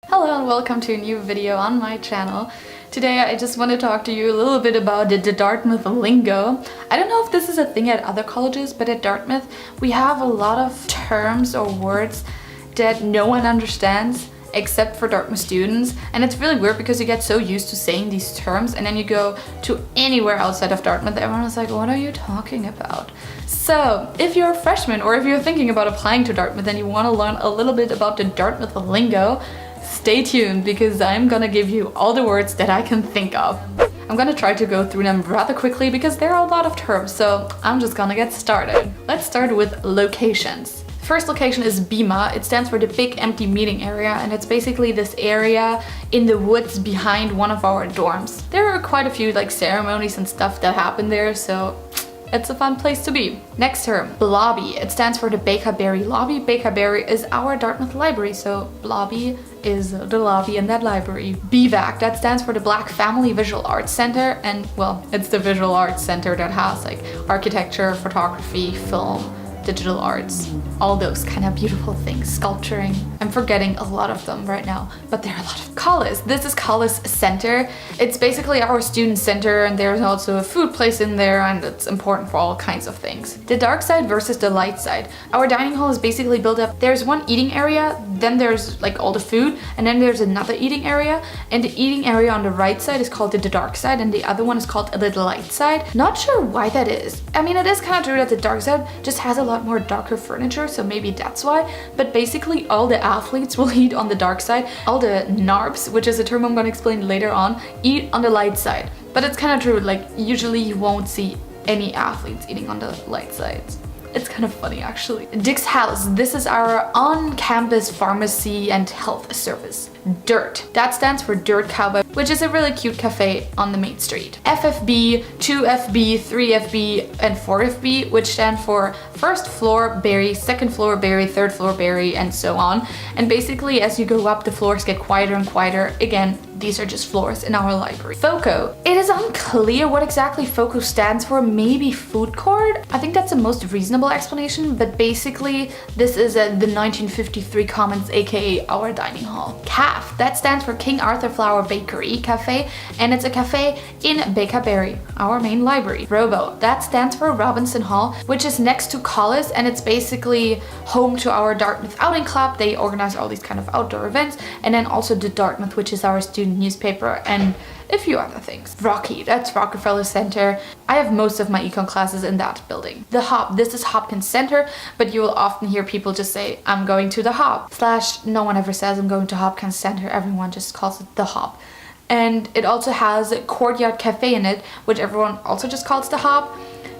Hello and welcome to a new video on my channel. Today I just want to talk to you a little bit about the Dartmouth lingo. I don't know if this is a thing at other colleges, but at Dartmouth we have a lot of terms or words that no one understands except for Dartmouth students, and it's really weird because you get so used to saying these terms and then you go to anywhere outside of Dartmouth, everyone is like, what are you talking about? So if you're a freshman or if you're thinking about applying to Dartmouth and you want to learn a little bit about the Dartmouth lingo, stay tuned because I'm gonna give you all the words that I can think of. I'm gonna try to go through them rather quickly because there are a lot of terms, so I'm just gonna get started. Let's start with locations. First location is BEMA. It stands for the Big Empty Meeting Area, and it's basically this area in the woods behind one of our dorms. There are quite a few like ceremonies and stuff that happen there, so it's a fun place to be. Next term, Blobby. It stands for the Baker-Berry Lobby. Baker-Berry is our Dartmouth library, so Blobby is the lobby in that library. BVAC, that stands for the Black Family Visual Arts Center, and well, it's the visual arts center that has like architecture, photography, film, digital arts, all those kind of beautiful things, sculpturing. I'm forgetting a lot of them right now, but there are a lot of Collis. This is Collis Center. It's basically our student center, and there's also a food place in there, and it's important for all kinds of things. The dark side versus the light side. Our dining hall is basically built up. There's one eating area, then there's like all the food, and then there's another eating area, and the eating area on the right side is called the dark side, and the other one is called the light side. Not sure why that is. I mean, it is kind of true that the dark side just has a lot more darker furniture, so maybe that's why, but basically all the athletes will eat on the dark side. All the NARPs, which is a term I'm going to explain later on, eat on the light side. But it's kind of true, like usually you won't see any athletes eating on the light sides. It's kind of funny actually. Dick's House. This is our on-campus pharmacy and health service. DIRT. That stands for Dirt Cowboy, which is a really cute cafe on the main street. FFB, 2FB, 3FB, and 4FB, which stand for first floor berry, second floor berry, third floor berry, and so on. And basically as you go up, the floors get quieter and quieter. Again, these are just floors in our library. FOCO. It is unclear what exactly FOCO stands for, maybe food court? I think that's the most reasonable explanation, but basically this is the 1953 Commons, aka our dining hall. CAF, that stands for King Arthur Flour Bakery Cafe, and it's a cafe in Baker-Berry, our main library. ROBO, that stands for Robinson Hall, which is next to Collis, and it's basically home to our Dartmouth Outing Club. They organize all these kind of outdoor events, and then also the Dartmouth, which is our student newspaper, and a few other things. Rocky, that's Rockefeller Center. I have most of my econ classes in that building. The Hop, this is Hopkins Center, but you will often hear people just say, I'm going to the Hop. / no one ever says I'm going to Hopkins Center, everyone just calls it the Hop. And it also has a Courtyard Cafe in it, which everyone also just calls the Hop.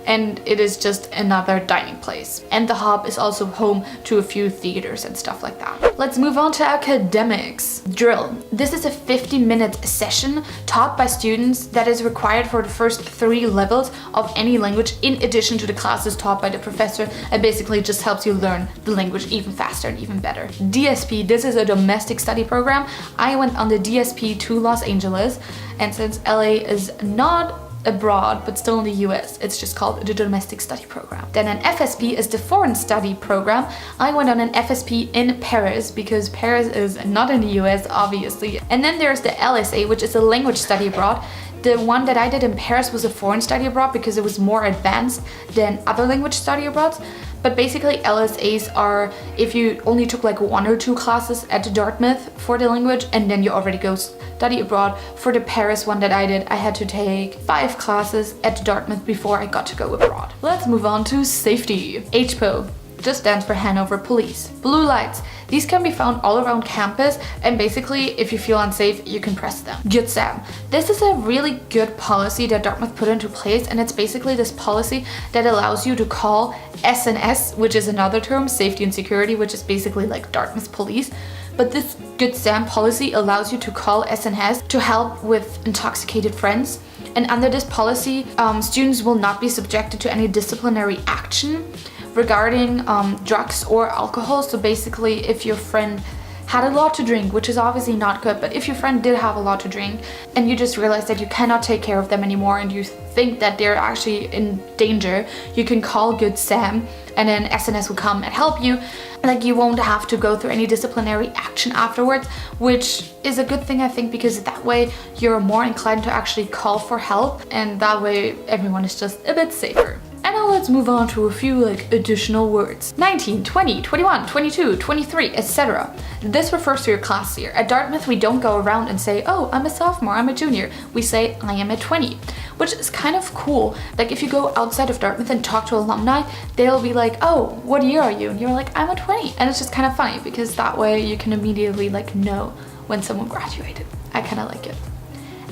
And it is just another dining place. And the Hop is also home to a few theaters and stuff like that. Let's move on to academics. Drill. This is a 50-minute session taught by students that is required for the first 3 levels of any language in addition to the classes taught by the professor. It basically just helps you learn the language even faster and even better. DSP, this is a domestic study program. I went on the DSP to Los Angeles, and since LA is not abroad but still in the US, it's just called the Domestic Study Program. Then an FSP is the Foreign Study Program. I went on an FSP in Paris because Paris is not in the US, obviously. And then there's the LSA, which is a Language Study Abroad. The one that I did in Paris was a Foreign Study Abroad because it was more advanced than other language study abroads. But basically LSAs are if you only took like 1 or 2 classes at Dartmouth for the language, and then you already go study abroad. For the Paris one that I did, I had to take 5 classes at Dartmouth before I got to go abroad. Let's move on to safety. HPO just stands for Hanover Police. Blue lights. These can be found all around campus, and basically if you feel unsafe, you can press them. Good Sam. This is a really good policy that Dartmouth put into place, and it's basically this policy that allows you to call SNS, which is another term, safety and security, which is basically like Dartmouth police. But this Good Sam policy allows you to call SNS to help with intoxicated friends. And under this policy, students will not be subjected to any disciplinary action regarding drugs or alcohol. So basically if your friend had a lot to drink, which is obviously not good, but if your friend did have a lot to drink and you just realize that you cannot take care of them anymore and you think that they're actually in danger, you can call Good Sam and then SNS will come and help you. Like, you won't have to go through any disciplinary action afterwards, which is a good thing, I think, because that way you're more inclined to actually call for help, and that way everyone is just a bit safer. And now let's move on to a few additional words. 19, 20, 21, 22, 23, etc. This refers to your class year. At Dartmouth, we don't go around and say, oh, I'm a sophomore, I'm a junior. We say, I am a 20, which is kind of cool. Like, if you go outside of Dartmouth and talk to alumni, they'll be like, oh, what year are you? And you're like, I'm a 20. And it's just kind of funny because that way you can immediately know when someone graduated. I kind of like it.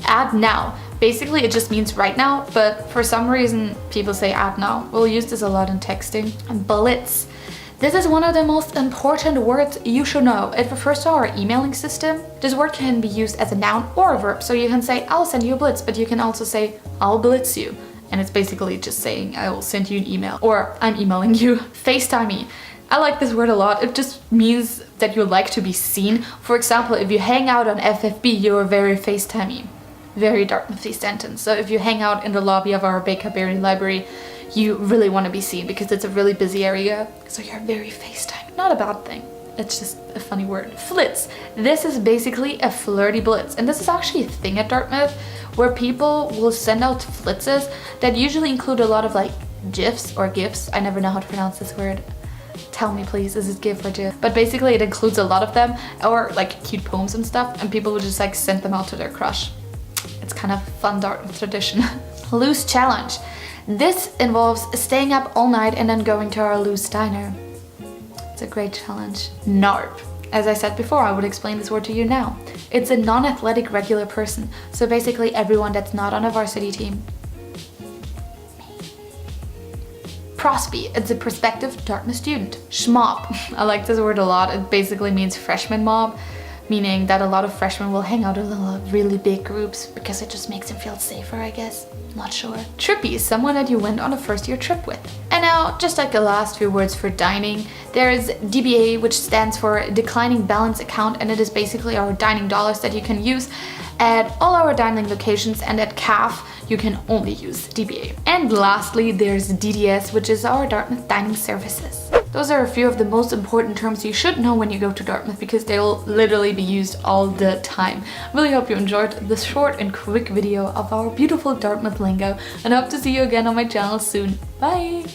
Add now. Basically, it just means right now, but for some reason, people say add now. We'll use this a lot in texting. Blitz. This is one of the most important words you should know. It refers to our emailing system. This word can be used as a noun or a verb, so you can say, I'll send you a blitz, but you can also say, I'll blitz you. And it's basically just saying, I will send you an email, or I'm emailing you. FaceTime me. I like this word a lot. It just means that you like to be seen. For example, if you hang out on FFB, you're very FaceTimey. Very Dartmouthy sentence. So if you hang out in the lobby of our Baker Berry library, you really want to be seen because it's a really busy area. So you're very FaceTime. Not a bad thing. It's just a funny word. Flitz. This is basically a flirty blitz. And this is actually a thing at Dartmouth where people will send out flitzes that usually include a lot of GIFs or GIFs. I never know how to pronounce this word. Tell me please, is it GIF or GIF? But basically it includes a lot of them, or cute poems and stuff, and people will just send them out to their crush. It's kind of fun Dartmouth tradition. Loose challenge. This involves staying up all night and then going to our loose diner. It's a great challenge. NARP. As I said before, I would explain this word to you now. It's a non-athletic regular person. So basically everyone that's not on a varsity team. Prosby. It's a prospective Dartmouth student. Schmob. I like this word a lot. It basically means freshman mob, meaning that a lot of freshmen will hang out in really big groups because it just makes them feel safer, I guess. Not sure. Trippy is someone that you went on a first year trip with. And now, just the last few words for dining, there is DBA, which stands for Declining Balance Account, and it is basically our dining dollars that you can use at all our dining locations, and at CAF, you can only use DBA. And lastly, there's DDS, which is our Dartmouth Dining Services. Those are a few of the most important terms you should know when you go to Dartmouth because they'll literally be used all the time. Really hope you enjoyed this short and quick video of our beautiful Dartmouth lingo, and hope to see you again on my channel soon. Bye!